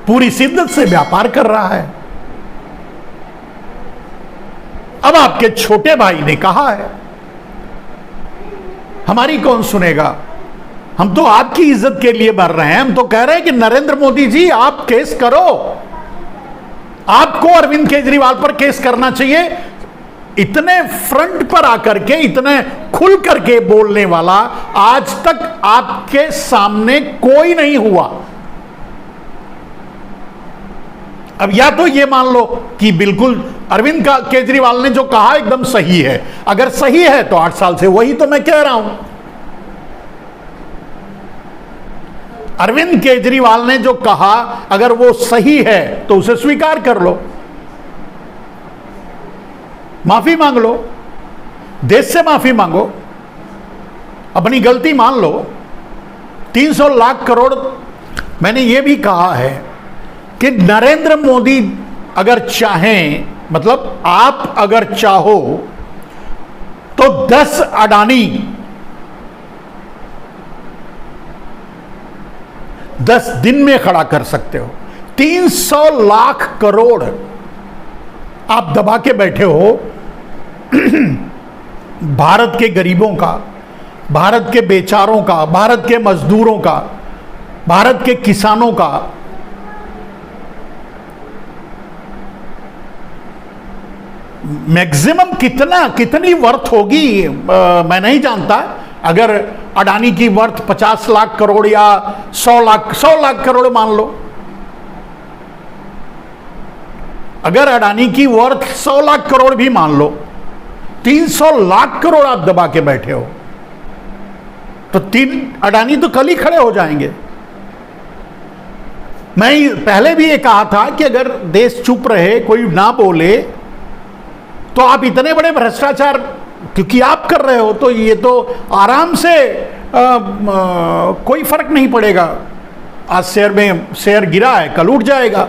पूरी शिद्दत से व्यापार कर रहा है। अब आपके छोटे भाई ने कहा है, हमारी कौन सुनेगा, हम तो आपकी इज्जत के लिए मर रहे हैं। हम तो कह रहे हैं कि नरेंद्र मोदी जी आप केस करो, आपको अरविंद केजरीवाल पर केस करना चाहिए। इतने फ्रंट पर आकर के, इतने खुल करके बोलने वाला आज तक आपके सामने कोई नहीं हुआ। अब या तो ये मान लो कि बिल्कुल अरविंद केजरीवाल ने जो कहा एकदम सही है। अगर सही है तो 8 साल से वही तो मैं कह रहा हूं। अरविंद केजरीवाल ने जो कहा अगर वो सही है तो उसे स्वीकार कर लो, माफी मांग लो, देश से माफी मांगो, अपनी गलती मान लो। 300 लाख करोड़, मैंने ये भी कहा है कि नरेंद्र मोदी अगर चाहें, मतलब आप अगर चाहो तो 10 अडानी 10 दिन में खड़ा कर सकते हो। 300 लाख करोड़ आप दबा के बैठे हो भारत के गरीबों का, भारत के बेचारों का, भारत के मजदूरों का, भारत के किसानों का। मैक्सिमम कितनी वर्थ होगी मैं नहीं जानता। अगर अडानी की वर्थ 50 लाख करोड़ या 100 लाख करोड़ मान लो, अगर अडानी की वर्थ 100 लाख करोड़ भी मान लो, 300 लाख करोड़ आप दबा के बैठे हो, तो 3 अडानी तो कल ही खड़े हो जाएंगे। मैं पहले भी ये कहा था कि अगर देश चुप रहे, कोई ना बोले, तो आप इतने बड़े भ्रष्टाचार क्योंकि आप कर रहे हो तो ये तो आराम से कोई फर्क नहीं पड़ेगा। आज शेयर गिरा है, कल उठ जाएगा।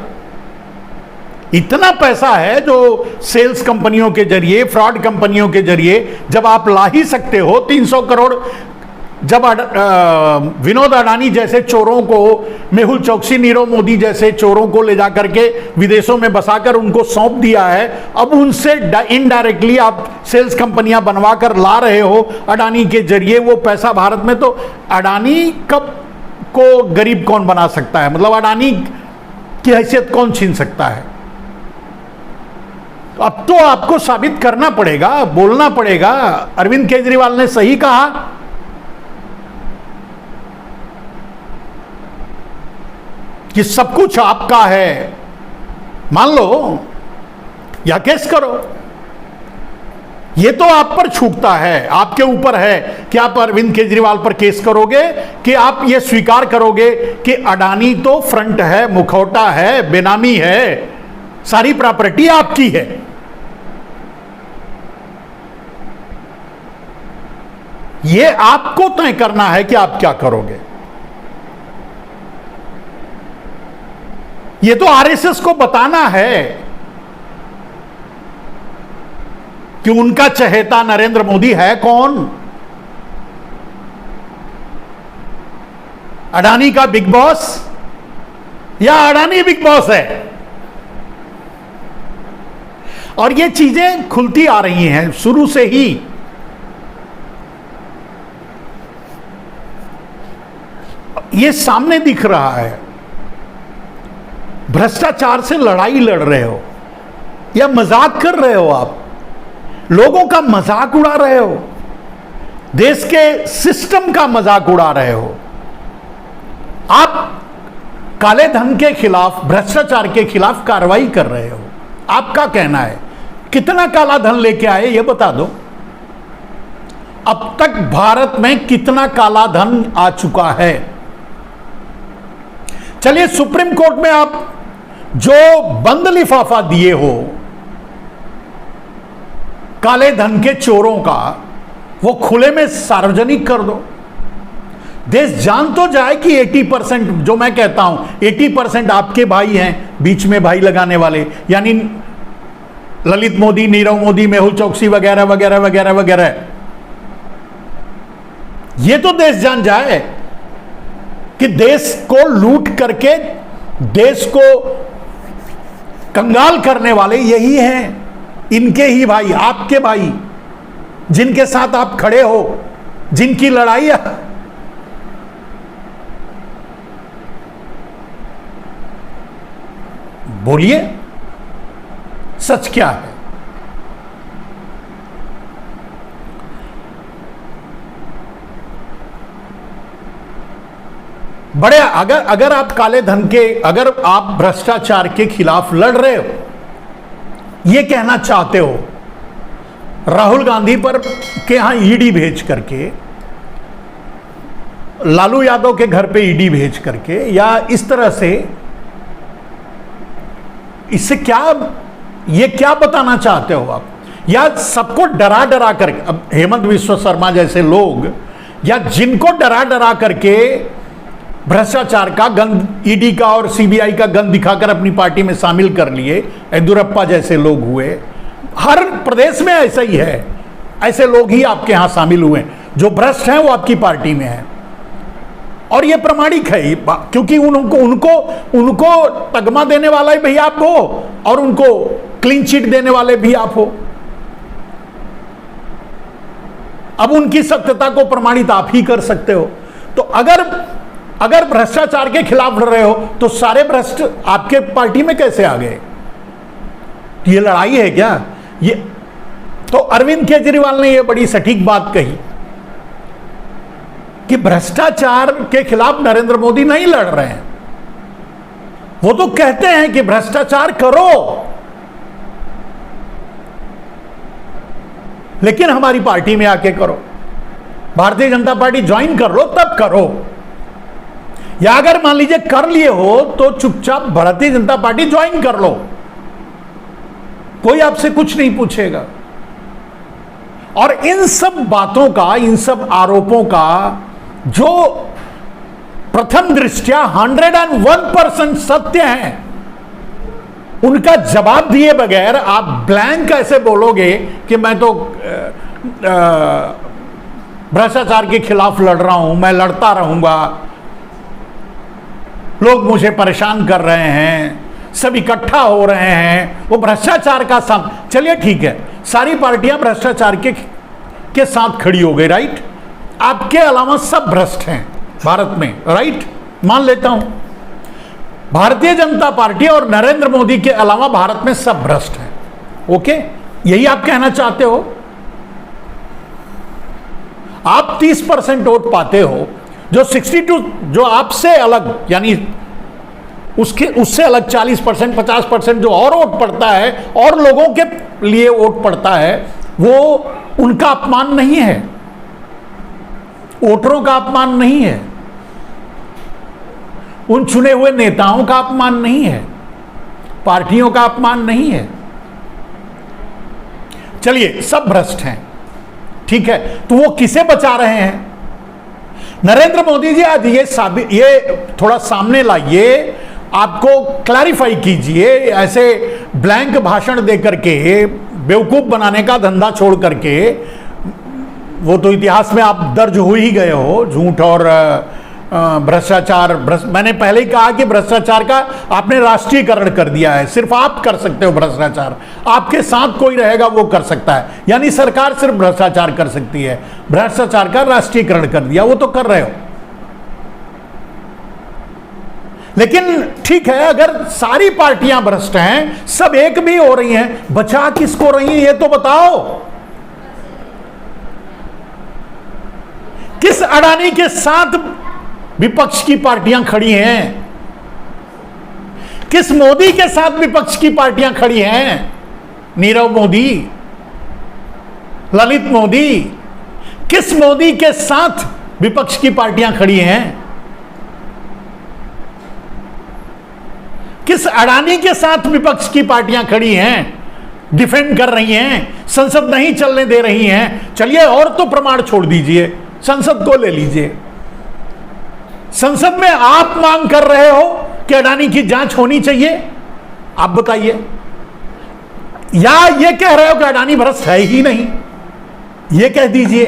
इतना पैसा है जो सेल्स कंपनियों के जरिए, फ्रॉड कंपनियों के जरिए जब आप ला ही सकते हो 300 करोड़। जब विनोद अडानी जैसे चोरों को, मेहुल चोकसी, नीरव मोदी जैसे चोरों को ले जाकर के विदेशों में बसाकर उनको सौंप दिया है, अब उनसे इनडायरेक्टली आप सेल्स कंपनियां बनवा कर ला रहे हो अडानी के जरिए वो पैसा भारत में। तो अडानी कब को गरीब कौन बना सकता है, मतलब अडानी की हैसियत कौन छीन सकता है। अब तो आपको साबित करना पड़ेगा, बोलना पड़ेगा। अरविंद केजरीवाल ने सही कहा कि सब कुछ आपका है, मान लो या केस करो। ये तो आप पर छूटता है, आपके ऊपर है कि आप अरविंद केजरीवाल पर केस करोगे कि आप ये स्वीकार करोगे कि अडानी तो फ्रंट है, मुखौटा है, बेनामी है, सारी प्रॉपर्टी आपकी है। ये आपको तय करना है कि आप क्या करोगे। ये तो आरएसएस को बताना है कि उनका चहेता नरेंद्र मोदी है कौन। अडानी का बिग बॉस या अडानी बिग बॉस है। और ये चीजें खुलती आ रही हैं शुरू से ही। ये सामने दिख रहा है। भ्रष्टाचार से लड़ाई लड़ रहे हो या मजाक कर रहे हो, आप लोगों का मजाक उड़ा रहे हो, देश के सिस्टम का मजाक उड़ा रहे हो। आप काले धन के खिलाफ, भ्रष्टाचार के खिलाफ कार्रवाई कर रहे हो। आपका कहना है कितना काला धन लेके आए ये बता दो। अब तक भारत में कितना काला धन आ चुका है। चलिए, सुप्रीम कोर्ट में आप जो बंद लिफाफा दिए हो काले धन के चोरों का, वो खुले में सार्वजनिक कर दो। देश जान तो जाए कि 80%, जो मैं कहता हूं 80% आपके भाई हैं, बीच में भाई लगाने वाले, यानी ललित मोदी, नीरव मोदी, मेहुल चोकसी वगैरह वगैरह वगैरह वगैरह। ये तो देश जान जाए कि देश को लूट करके देश को कंगाल करने वाले यही हैं, इनके ही भाई, आपके भाई, जिनके साथ आप खड़े हो, जिनकी लड़ाई बोलिए सच क्या है? बड़े अगर आप काले धन के, अगर आप भ्रष्टाचार के खिलाफ लड़ रहे हो, ये कहना चाहते हो, राहुल गांधी पर के यहां ईडी भेज करके, लालू यादव के घर पे ईडी भेज करके, या इस तरह से, इससे क्या, ये क्या बताना चाहते हो आप? या सबको डरा डरा करके, अब हेमंत विश्व शर्मा जैसे लोग, या जिनको डरा डरा करके भ्रष्टाचार का गंद, ईडी का और सीबीआई का गंद दिखाकर अपनी पार्टी में शामिल कर लिए, येदुरप्पा जैसे लोग हुए, हर प्रदेश में ऐसा ही है, ऐसे लोग ही आपके यहां शामिल हुए, जो भ्रष्ट हैं वो आपकी पार्टी में है। और ये प्रमाणिक है, क्योंकि उनको तगमा देने वाला भी आप हो और उनको क्लीन चिट देने वाले भी आप हो। अब उनकी सत्यता को प्रमाणित आप ही कर सकते हो। तो अगर भ्रष्टाचार के खिलाफ लड़ रहे हो तो सारे भ्रष्ट आपके पार्टी में कैसे आ गए? ये लड़ाई है क्या ये? तो अरविंद केजरीवाल ने यह बड़ी सटीक बात कही कि भ्रष्टाचार के खिलाफ नरेंद्र मोदी नहीं लड़ रहे हैं, वो तो कहते हैं कि भ्रष्टाचार करो, लेकिन हमारी पार्टी में आके करो, भारतीय जनता पार्टी ज्वाइन कर लो तब करो, या अगर मान लीजिए कर लिए हो तो चुपचाप भारतीय जनता पार्टी ज्वाइन कर लो, कोई आपसे कुछ नहीं पूछेगा। और इन सब बातों का, इन सब आरोपों का जो प्रथम दृष्टया 101% सत्य है, उनका जवाब दिए बगैर आप ब्लैंक कैसे बोलोगे कि मैं तो भ्रष्टाचार के खिलाफ लड़ रहा हूं, मैं लड़ता रहूंगा, लोग मुझे परेशान कर रहे हैं, सब इकट्ठा हो रहे हैं, वो भ्रष्टाचार का साथ। चलिए ठीक है, सारी पार्टियां भ्रष्टाचार के साथ खड़ी हो गई, राइट? आपके अलावा सब भ्रष्ट हैं भारत में, राइट? मान लेता हूं भारतीय जनता पार्टी और नरेंद्र मोदी के अलावा भारत में सब भ्रष्ट हैं, ओके? यही आप कहना चाहते हो? आप 30% वोट पाते हो, जो 62, जो आपसे अलग, यानी उससे अलग 40%, 50% जो और वोट पड़ता है और लोगों के लिए वोट पड़ता है, वो उनका अपमान नहीं है, वोटरों का अपमान नहीं है, उन चुने हुए नेताओं का अपमान नहीं है, पार्टियों का अपमान नहीं है। चलिए, सब भ्रष्ट हैं, ठीक है, तो वो किसे बचा रहे हैं? नरेंद्र मोदी जी आज ये थोड़ा सामने लाइए, आपको क्लैरिफाई कीजिए, ऐसे ब्लैंक भाषण दे करके, बेवकूफ बनाने का धंधा छोड़ करके, वो तो इतिहास में आप दर्ज हो ही गए हो, झूठ और भ्रष्टाचार। मैंने पहले ही कहा कि भ्रष्टाचार का आपने राष्ट्रीयकरण कर दिया है, सिर्फ आप कर सकते हो भ्रष्टाचार, आपके साथ कोई रहेगा वो कर सकता है, यानी सरकार सिर्फ भ्रष्टाचार कर सकती है, भ्रष्टाचार का राष्ट्रीयकरण कर दिया, वो तो कर रहे हो। लेकिन ठीक है, अगर सारी पार्टियां भ्रष्ट हैं, सब एक भी हो रही हैं, बचा किसको रही हैं ये तो बताओ? किस अडानी के साथ विपक्ष की पार्टियां खड़ी हैं? किस मोदी के साथ विपक्ष की पार्टियां खड़ी हैं? नीरव मोदी, ललित मोदी, किस मोदी के साथ विपक्ष की पार्टियां खड़ी हैं? किस अडानी के साथ विपक्ष की पार्टियां खड़ी हैं, डिफेंड कर रही हैं, संसद नहीं चलने दे रही हैं? चलिए, और तो प्रमाण छोड़ दीजिए, संसद को ले लीजिए। संसद में आप मांग कर रहे हो कि अडानी की जांच होनी चाहिए, आप बताइए, या ये कह रहे हो कि अडानी भ्रष्ट है ही नहीं, ये कह दीजिए।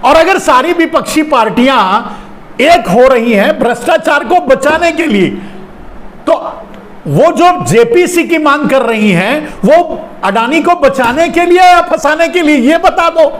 और अगर सारी विपक्षी पार्टियां एक हो रही हैं भ्रष्टाचार को बचाने के लिए, वो जो जेपीसी की मांग कर रही हैं वो अडानी को बचाने के लिए या फंसाने के लिए, ये बता दो।